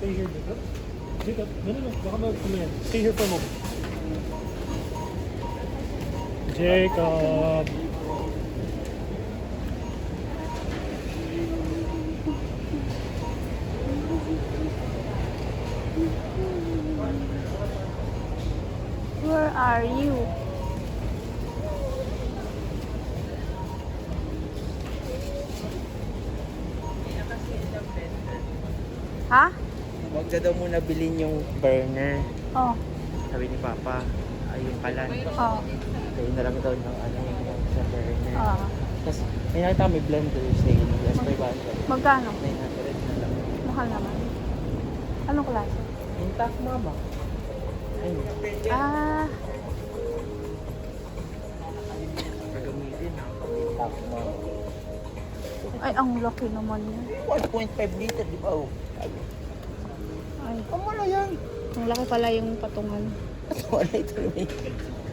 stay here, Jacob. Jacob, no. Baka mag-command. Stay here for a moment. Jacob. Where are you? Ha? Huwag na daw muna bilhin yung burner. Oh. Sabi ni Papa, ay yung kalan. Oh. Kaya na lang daw ng ano yung sa burner. Oh. Tapos may nakita kami blender sale. Yes, 500. Magkano? 900 na lang. Mahal naman. Anong klase? Yung top mama. Ayun. Ah. Gagamitin ha. Yung top mama. Ay, ang laki naman yan. 1.5 liter, di ba? Oh. Ay, Ang wala yan. ang laki pala yung patungan. Wala ito naman.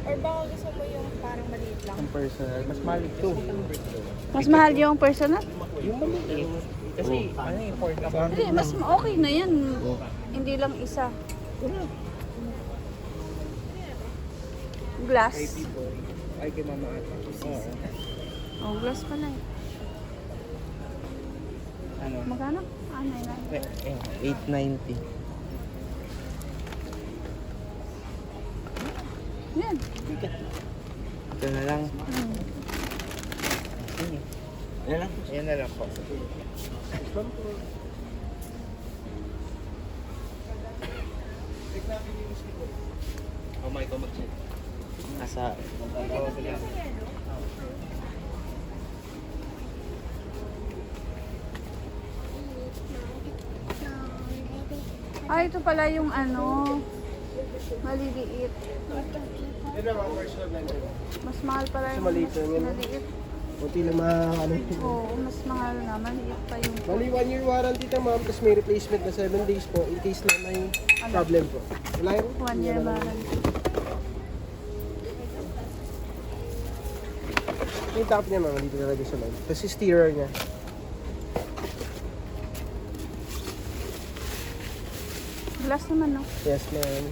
Or baka gusto mo yung parang maliit lang? Ang personal. Mas mahal ito. Mas mahal yung personal? Yung maliit. Kasi ano yung 4 ka Hindi, mas okay na yan. Hindi lang isa. Glass. Ay, kay mama ata. Oo. Oh, glass pala eh. Ano? Magkano? Ah, 990. 890. Yan. Ito na lang. Hmm. Yan lang. Yan na lang po. Oh my God, mag-check. Nasa... Ah, ito pala yung ano, maliliit. Mas mahal pala yung maliit lang yun. maliit. Kunti lang ano. Oo, mas mahal na. Maliit pa yung... Bali, 1 year warranty na ma'am, tapos may replacement na 7 days po in case na may problem po. Wala yun? 1 year warranty. Yung top niya ma'am, dito talaga sa line. Tapos yung steerer niya. Glass naman, no? Yes ma'am.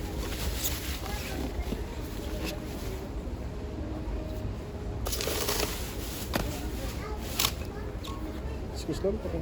Excuse lang po.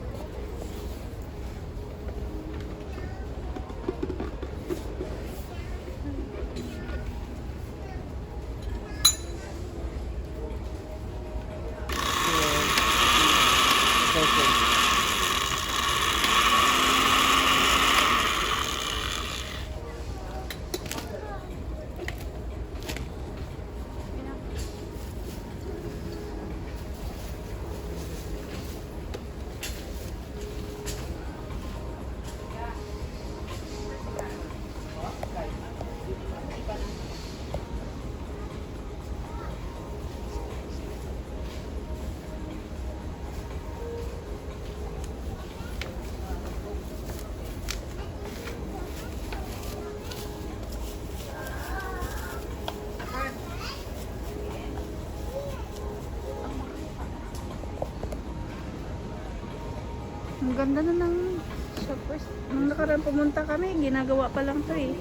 Ang ganda na ng shoppers. Nung nakaraan pumunta kami, ginagawa pa lang to eh.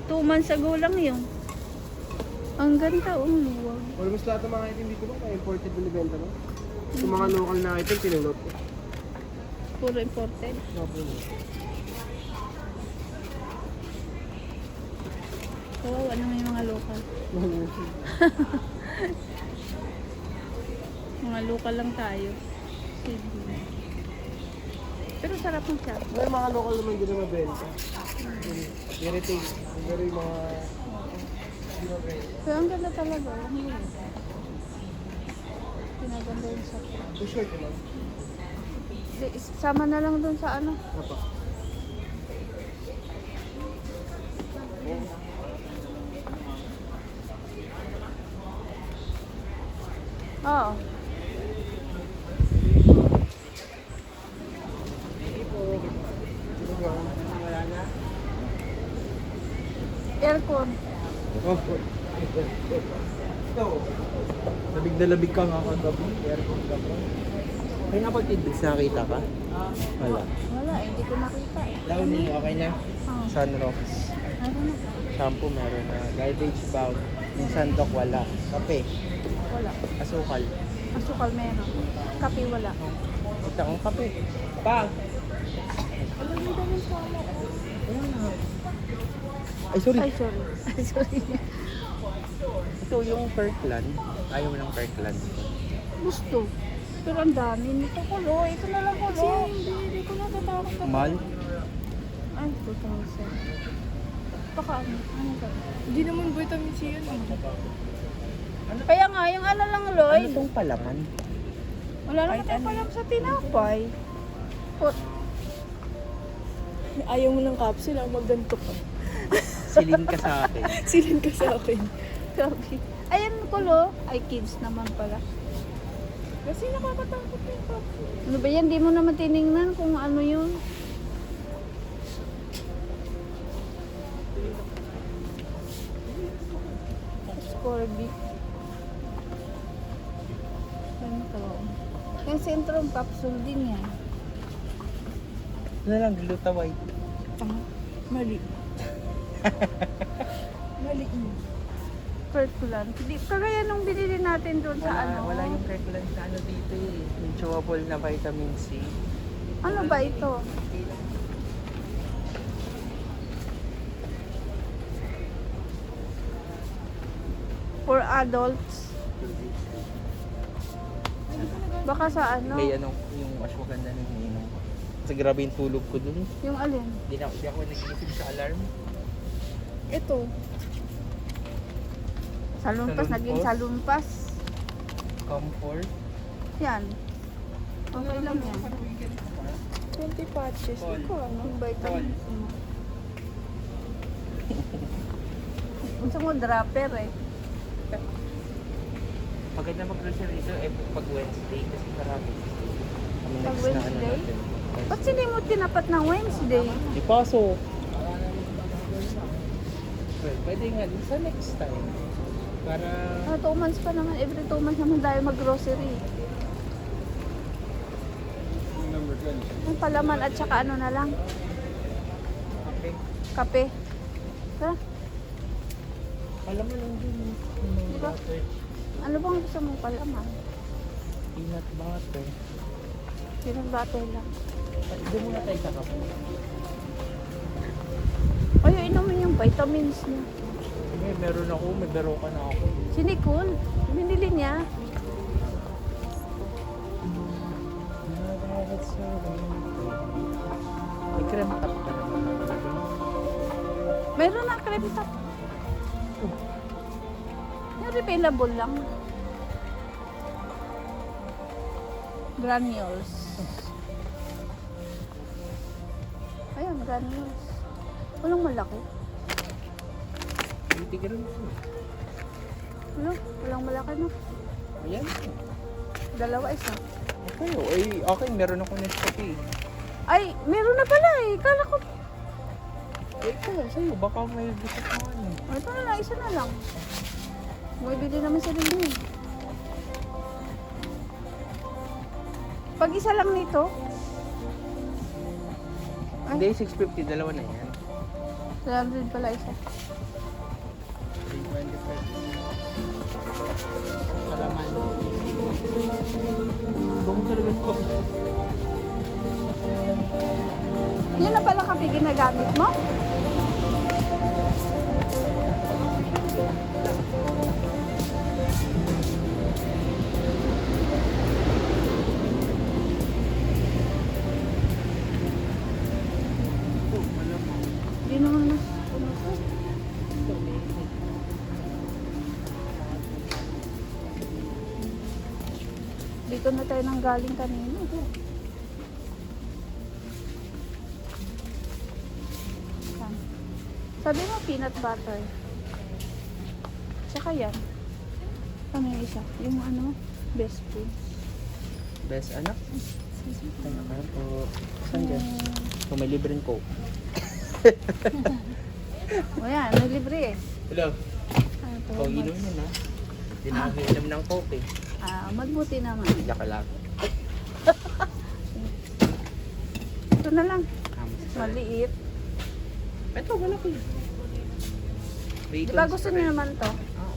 2 months ago lang yun. Ang ganda, oh. Wow. Almost lahat ng mga item dito ba, imported binibenta mo? Yung mga local na item, pinulot ko. Puro imported. Kawawa naman yung mga local. Mga local lang tayo. Sydney. Pero sarap ng siya. May mga local naman din na mabenta. Irritate. Pero yung mga... Hindi mabenta. Pero ang ganda talaga. Pinaganda yung shop. Too short naman. Sama na lang dun sa ano. Apa. Oo. Aircon. Oh. Labig na labig ka nga kagabi. Aircon ka pa. Pineapple tidbits nakita ka? Wala. Wala, hindi ko nakita eh. Downy, okay na? Oh, Sunrocks. ano na? Shampoo meron na. Garbage bag. Yung sandok wala. Kape. Wala. Asukal. Asukal meron. Kape wala. Ito ang kape. Bag. Alam mo dahil sa ano? Ayan na. Ay, sorry. Ay, sorry. Ay, sorry. Ito yung Kirkland. Ayaw mo ng Kirkland. Gusto. Pero ang dami nito kulo. Ito na lang kulo. Hindi ko natatakot na. Mal. Ay, 2,000. Baka ano ba? Hindi naman vitamin C yun. Kaya nga, yung ano lang, Ano Lloyd. itong palaman? Wala naman tayo palam sa tinapay. Pot. Ayaw mo ng capsule, magganto ka. Silin ka sa akin. Silin ka sa akin. Grabe. Ayan, kulo. Ay, kids naman pala. Kasi nakakatakot yung capsule. Ano ba yan? Di mo naman tiningnan kung ano yun. Scorby. Ano to? Yung Centrum capsule din yan. Ano lang, glutaway. Mali. Mali mo. Kirkland. Kagaya nung binili natin doon sa ano. Wala yung Kirkland na ano dito eh. Yung chewable na vitamin C. Ano ba ito? For adults. Baka sa ano? May ano, yung mas maganda ng ininom ko. Kasi grabe yung tulog ko dun. Yung alin? Hindi ako nagising sa alarm. Ito. Salumpas, Salumpas? naging salumpas. Comfort. Yan. Okay lang yan. 20 patches. Paul. Ikaw ano? Yung vitamins mo. Gusto mo dropper eh. Maganda mag-grocery dito eh pag Wednesday kasi marami. Kami Pag next na ano Wednesday? natin. Ba't hindi mo tinapat ng Wednesday? Ipasok. Well, pwede nga din sa next time. Para 2 months pa naman. Every 2 months naman tayo mag-grocery. Yung palaman at saka ano na lang. okay. Kape. Tara. Alam mo lang din yung mga Diba? butter. Ano bang gusto mong palaman? Peanut butter. Peanut butter lang. Doon muna tayo sa kape. Ay, inumin yung vitamins niya. May meron ako, may beroka na ako. Si Nicole, binili niya. May cream top ka naman. Mayroon na cream top. Yung refillable lang. Granules. Ayun, granules. Walang malaki. 80 grams. Ano? Walang malaki no? Ayan. Dalawa isa. Okay, okay, meron ako Nescafe. Ay, meron na pala eh. Kala ko. Ito, sa'yo, baka may gusto ko ano. Ito na lang, isa na lang. Bumibili naman sa rin eh. Pag isa lang nito. Ay, Hindi, 650, dalawa na yan. 300 pala isa. 325. Salaman. Bong talaga ko. Yun na pala kape ginagamit mo? Hindi naman mas. Dito na tayo nang galing kanina. Yan. Sabi mo peanut butter. Tsaka yan. Ano yung isa? Yung ano? Best food. Best anak? Kaya ka po. Saan dyan? Kung may libreng coke. O yan, ano libre eh. Hello. Ano to? Kung inom yun ha. Hindi na ako inom ng coke eh. Magbuti naman. Yaka lang. Ito na lang. Maliit. Maliit. Ito, malaki. Di ba gusto niyo naman to? Ah.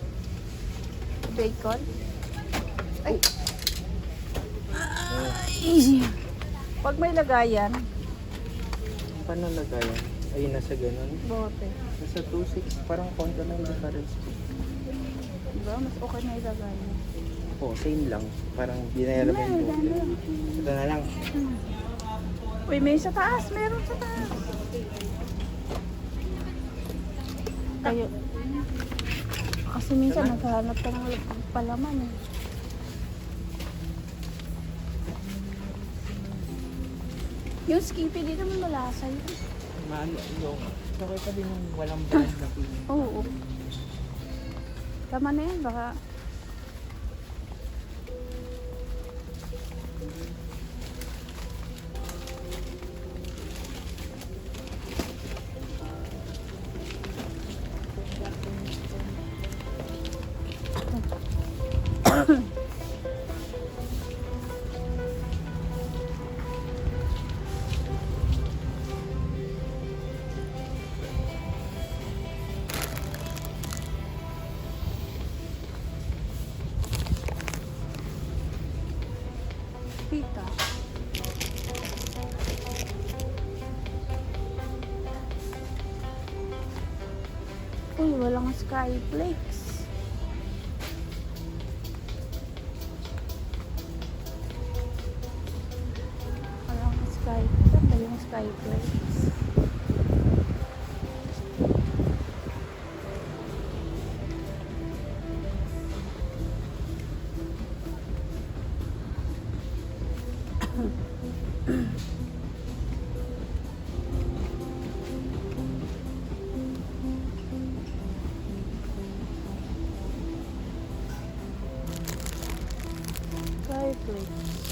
Bacon? Ay. Oh. Easy. Pag may lagayan, Paano lagayan? Ay, nasa ganun. bote. Nasa 2.6, parang konti lang difference. Diba? Mas okay na ilagay mo. Oo, same lang. Parang binayaran mo yung bote. Ito na lang. Uy, may sa taas. Meron sa taas. Kayo. Kasi minsan naghahanap ka ng palaman eh. Yung Skippy dito may malasa yun. Maano yung... Okay pa din yung walang brand na piling. Oo. Tama na yan. Baka pita. Uy, walang Skyflakes. Walang Skyflakes. Saan ba yung Skyflakes? Skyflakes.